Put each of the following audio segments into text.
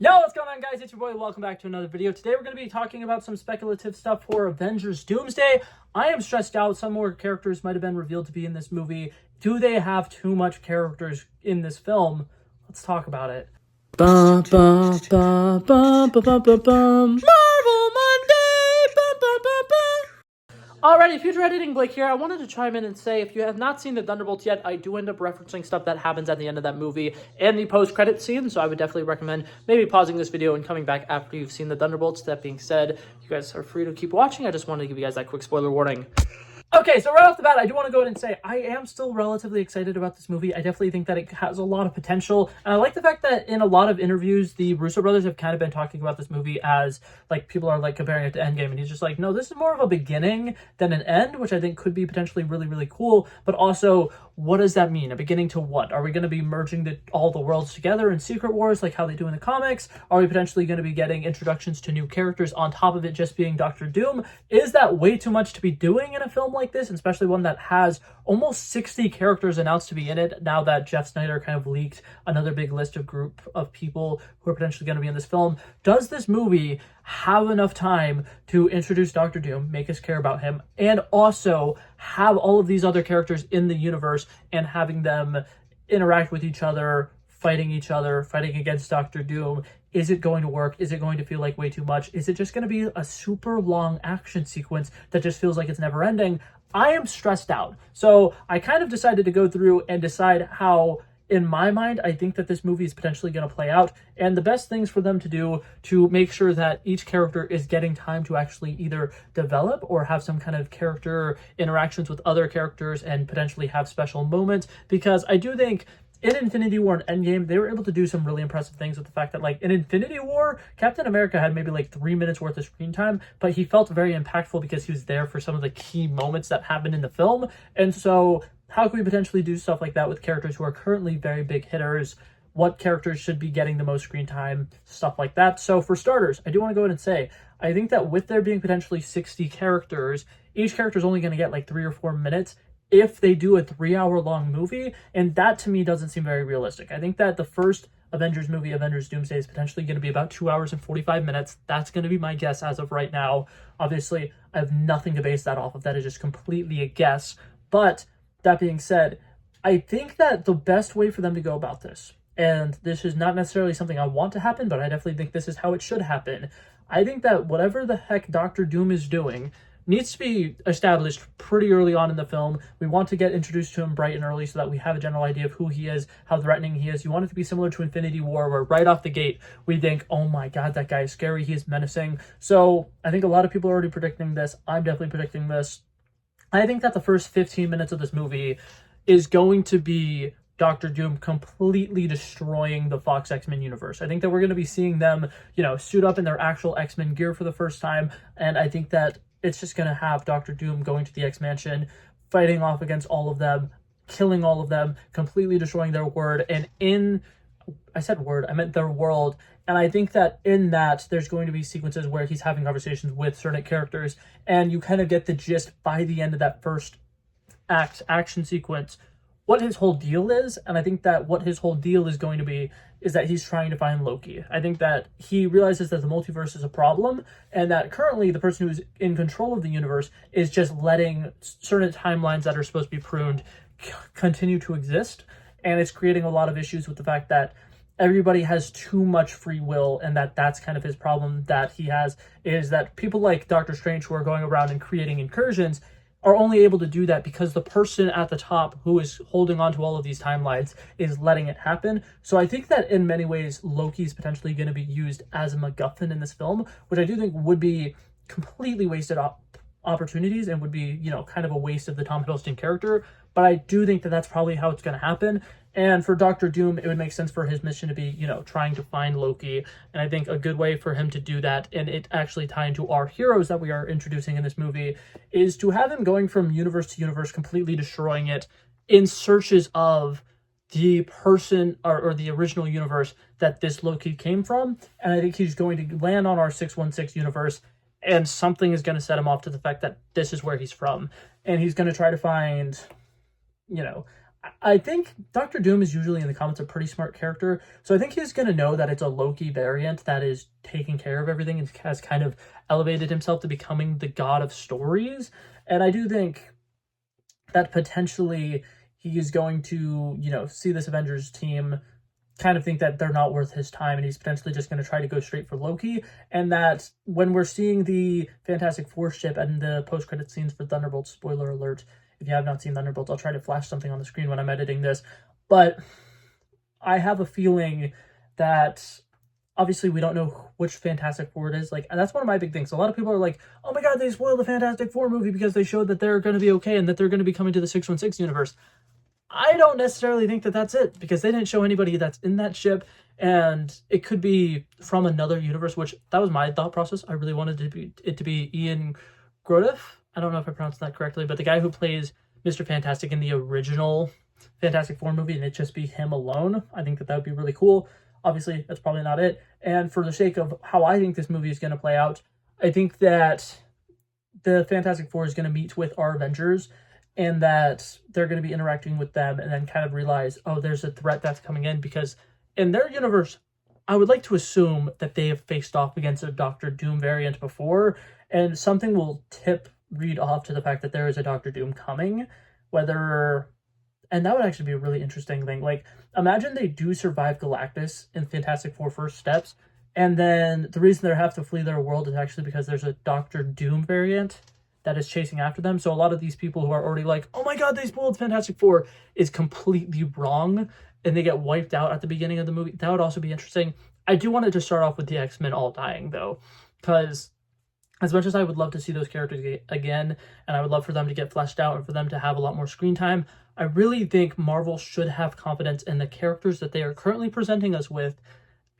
Yo, what's going on, guys? It's your boy. Welcome back to another video. Today we're going to be talking about some speculative stuff for Avengers Doomsday. I am stressed out. Some more characters might have been revealed to be in this movie. Do they have too much characters in this film? Let's talk about it. Bum, bum, bum, bum, bum, bum, bum, bum. Marvel Monday! Bum, bum, bum, bum. Alrighty, Future Editing Blake here. I wanted to chime in and say, if you have not seen the Thunderbolts yet, I do end up referencing stuff that happens at the end of that movie and the post-credit scene, so I would definitely recommend maybe pausing this video and coming back after you've seen the Thunderbolts. That being said, you guys are free to keep watching. I just wanted to give you guys that quick spoiler warning. Okay, so right off the bat, I do want to go ahead and say I am still relatively excited about this movie. I definitely think that it has a lot of potential. And I like the fact that in a lot of interviews, the Russo brothers have kind of been talking about this movie as, like, people are, like, comparing it to Endgame. And he's just like, no, this is more of a beginning than an end, which I think could be potentially really, really cool. But also, what does that mean? A beginning to what? Are we going to be merging all the worlds together in Secret Wars like how they do in the comics? Are we potentially going to be getting introductions to new characters on top of it just being Doctor Doom? Is that way too much to be doing in a film like this, especially one that has almost 60 characters announced to be in it now that Jeff Snyder kind of leaked another big list of group of people who are potentially going to be in this film? Does this movie have enough time to introduce Doctor Doom, make us care about him, and also have all of these other characters in the universe and having them interact with each other, fighting against Doctor Doom? Is it going to work? Is it going to feel like way too much? Is it just going to be a super long action sequence that just feels like it's never ending? I am stressed out. So I kind of decided to go through and decide how, in my mind, I think that this movie is potentially going to play out, and the best things for them to do to make sure that each character is getting time to actually either develop or have some kind of character interactions with other characters and potentially have special moments. Because I do think in Infinity War and Endgame, they were able to do some really impressive things with the fact that, like, in Infinity War, Captain America had maybe like 3 minutes worth of screen time, but he felt very impactful because he was there for some of the key moments that happened in the film. And so how can we potentially do stuff like that with characters who are currently very big hitters? What characters should be getting the most screen time? Stuff like that. So for starters, I do want to go ahead and say, I think that with there being potentially 60 characters, each character is only going to get like 3 or 4 minutes if they do a 3-hour-long movie, and that to me doesn't seem very realistic. I think that the first Avengers movie, Avengers Doomsday, is potentially going to be about 2 hours and 45 minutes. That's going to be my guess as of right now. Obviously, I have nothing to base that off of. That is just completely a guess. But that being said, I think that the best way for them to go about this, and this is not necessarily something I want to happen, but I definitely think this is how it should happen. I think that whatever the heck Doctor Doom is doing needs to be established pretty early on in the film. We want to get introduced to him bright and early so that we have a general idea of who he is, how threatening he is. You want it to be similar to Infinity War, where right off the gate, we think, oh my god, that guy is scary, he is menacing. So I think a lot of people are already predicting this. I'm definitely predicting this. I think that the first 15 minutes of this movie is going to be Doctor Doom completely destroying the Fox X-Men universe. I think that we're going to be seeing them, suit up in their actual X-Men gear for the first time, and I think that it's just going to have Doctor Doom going to the X-Mansion, fighting off against all of them, killing all of them, completely destroying their world, and I meant their world. And I think that in that, there's going to be sequences where he's having conversations with certain characters, and you kind of get the gist by the end of that first action sequence what his whole deal is. And I think that what his whole deal is going to be is that he's trying to find Loki. I think that he realizes that the multiverse is a problem, and that currently the person who's in control of the universe is just letting certain timelines that are supposed to be pruned continue to exist. And it's creating a lot of issues with the fact that everybody has too much free will, and that's kind of his problem that he has, is that people like Doctor Strange, who are going around and creating incursions, are only able to do that because the person at the top who is holding on to all of these timelines is letting it happen. So I think that in many ways, Loki's potentially going to be used as a MacGuffin in this film, which I do think would be completely wasted opportunities and would be, kind of a waste of the Tom Hiddleston character. But I do think that that's probably how it's going to happen. And for Doctor Doom, it would make sense for his mission to be, trying to find Loki. And I think a good way for him to do that, and it actually tie into our heroes that we are introducing in this movie, is to have him going from universe to universe, completely destroying it in searches of the person or the original universe that this Loki came from. And I think he's going to land on our 616 universe, and something is going to set him off to the fact that this is where he's from. And he's going to try to find, I think Doctor Doom is usually in the comics a pretty smart character, so I think he's going to know that it's a Loki variant that is taking care of everything and has kind of elevated himself to becoming the god of stories. And I do think that potentially he is going to, see this Avengers team kind of think that they're not worth his time, and he's potentially just going to try to go straight for Loki. And that when we're seeing the Fantastic Four ship and the post-credit scenes for Thunderbolts, spoiler alert, if you have not seen Thunderbolts, I'll try to flash something on the screen when I'm editing this, but I have a feeling that obviously we don't know which Fantastic Four it is. Like, and that's one of my big things. A lot of people are like, oh my god, they spoiled the Fantastic Four movie because they showed that they're going to be okay and that they're going to be coming to the 616 universe. I don't necessarily think that that's it, because they didn't show anybody that's in that ship, and it could be from another universe, which that was my thought process. I really wanted it to be Ian Grotiff. I don't know if I pronounced that correctly, but the guy who plays Mr. Fantastic in the original Fantastic Four movie, and it just be him alone. I think that would be really cool. Obviously, that's probably not it. And for the sake of how I think this movie is going to play out, I think that the Fantastic Four is going to meet with our Avengers, and that they're going to be interacting with them and then kind of realize, oh, there's a threat that's coming in, because in their universe, I would like to assume that they have faced off against a Doctor Doom variant before, and something will tip Reed off to the fact that there is a Doctor Doom coming, and that would actually be a really interesting thing. Like, imagine they do survive Galactus in Fantastic Four First Steps, and then the reason they have to flee their world is actually because there's a Doctor Doom variant that is chasing after them. So a lot of these people who are already like, oh my god, they spoiled Fantastic Four, is completely wrong, and they get wiped out at the beginning of the movie. That would also be interesting. I do want to just start off with the X-Men all dying, though, because as much as I would love to see those characters again, and I would love for them to get fleshed out and for them to have a lot more screen time, I really think Marvel should have confidence in the characters that they are currently presenting us with,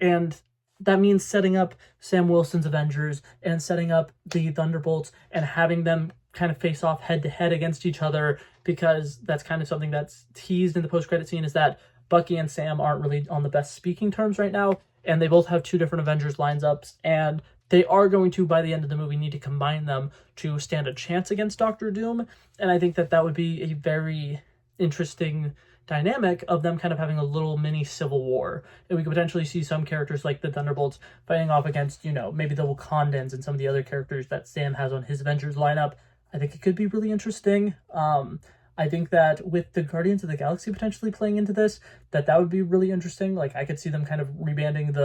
and that means setting up Sam Wilson's Avengers and setting up the Thunderbolts and having them kind of face off head-to-head against each other, because that's kind of something that's teased in the post-credit scene, is that Bucky and Sam aren't really on the best speaking terms right now, and they both have two different Avengers lineups, and they are going to, by the end of the movie, need to combine them to stand a chance against Doctor Doom, and I think that would be a very interesting dynamic of them kind of having a little mini civil war. And we could potentially see some characters like the Thunderbolts fighting off against, maybe the Wakandans and some of the other characters that Sam has on his Avengers lineup. I think it could be really interesting. I think that with the Guardians of the Galaxy potentially playing into this, that would be really interesting. Like, I could see them kind of rebanding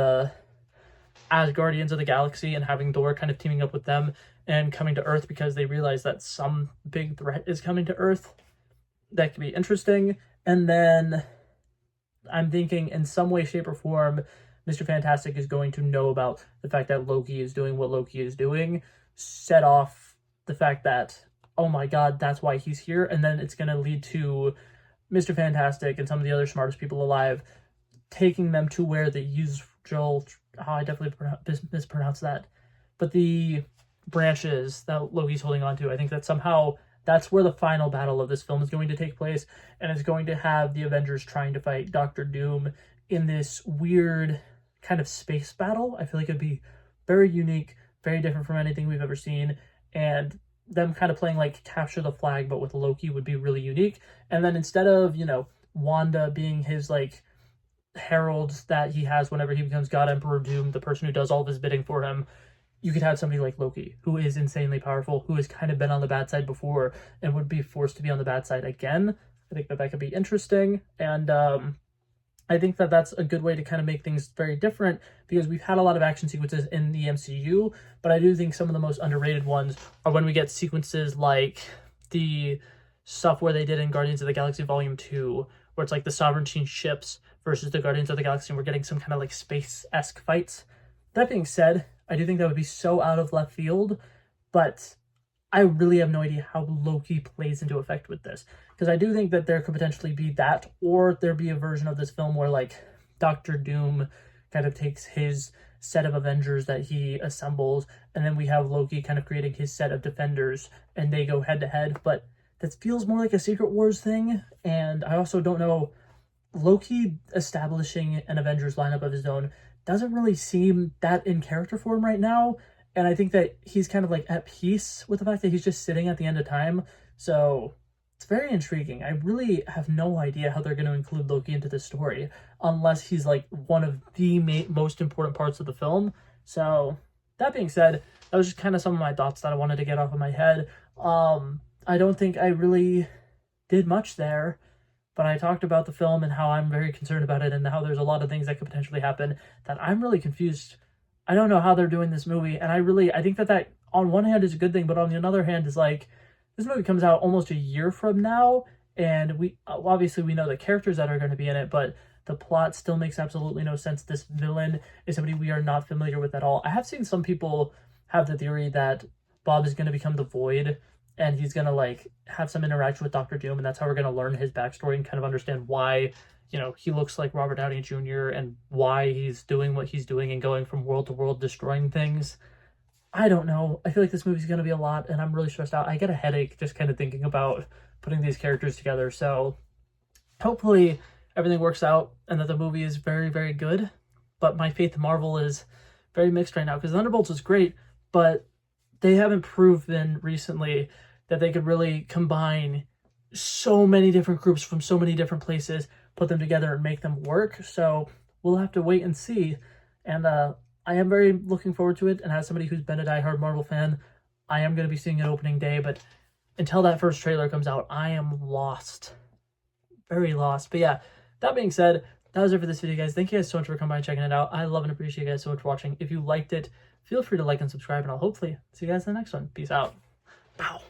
as Guardians of the Galaxy and having Thor kind of teaming up with them and coming to Earth because they realize that some big threat is coming to Earth. That could be interesting. And then I'm thinking in some way, shape, or form, Mr. Fantastic is going to know about the fact that Loki is doing what Loki is doing, set off the fact that, oh my god, that's why he's here, and then it's going to lead to Mr. Fantastic and some of the other smartest people alive taking them to where the usual, I definitely mispronounced that, but the branches that Loki's holding on to, I think that somehow that's where the final battle of this film is going to take place, and it's going to have the Avengers trying to fight Doctor Doom in this weird kind of space battle. I feel like it'd be very unique, very different from anything we've ever seen, and them kind of playing like capture the flag, but with Loki would be really unique. And then instead of, Wanda being his like herald that he has whenever he becomes God Emperor Doom, the person who does all of his bidding for him, you could have somebody like Loki, who is insanely powerful, who has kind of been on the bad side before and would be forced to be on the bad side again. I think that could be interesting. And I think that that's a good way to kind of make things very different, because we've had a lot of action sequences in the MCU, but I do think some of the most underrated ones are when we get sequences like the stuff where they did in Guardians of the Galaxy Volume 2, where it's like the Sovereignty ships versus the Guardians of the Galaxy, and we're getting some kind of like space-esque fights. That being said, I do think that would be so out of left field, but I really have no idea how Loki plays into effect with this, because I do think that there could potentially be that, or there be a version of this film where like Doctor Doom kind of takes his set of Avengers that he assembles, and then we have Loki kind of creating his set of Defenders, and they go head to head. But that feels more like a Secret Wars thing, and I also don't know, Loki establishing an Avengers lineup of his own doesn't really seem that in character for him right now. And I think that he's kind of like at peace with the fact that he's just sitting at the end of time. So it's very intriguing. I really have no idea how they're going to include Loki into this story unless he's like one of the most important parts of the film. So that being said, that was just kind of some of my thoughts that I wanted to get off of my head. I don't think I really did much there, but I talked about the film and how I'm very concerned about it and how there's a lot of things that could potentially happen that I'm really confused. I don't know how they're doing this movie, and I think that on one hand is a good thing, but on the other hand is like, this movie comes out almost a year from now, and we obviously we know the characters that are going to be in it, but the plot still makes absolutely no sense. This villain is somebody we are not familiar with at all. I have seen some people have the theory that Bob is going to become the Void, and he's going to like have some interaction with Doctor Doom, and that's how we're going to learn his backstory and kind of understand why, you know, he looks like Robert Downey Jr. and why he's doing what he's doing and going from world to world destroying things. I don't know. I feel like this movie's going to be a lot, and I'm really stressed out. I get a headache just kind of thinking about putting these characters together. So hopefully everything works out and that the movie is very, very good. But my faith in Marvel is very mixed right now, because Thunderbolts is great, but they haven't proven recently that they could really combine so many different groups from so many different places, put them together and make them work. So we'll have to wait and see. And I am very looking forward to it. And as somebody who's been a diehard Marvel fan, I am going to be seeing it opening day. But until that first trailer comes out, I am lost. Very lost. But yeah, that being said, that was it for this video, guys. Thank you guys so much for coming by and checking it out. I love and appreciate you guys so much for watching. If you liked it, feel free to like and subscribe, and I'll hopefully see you guys in the next one. Peace out. Bow.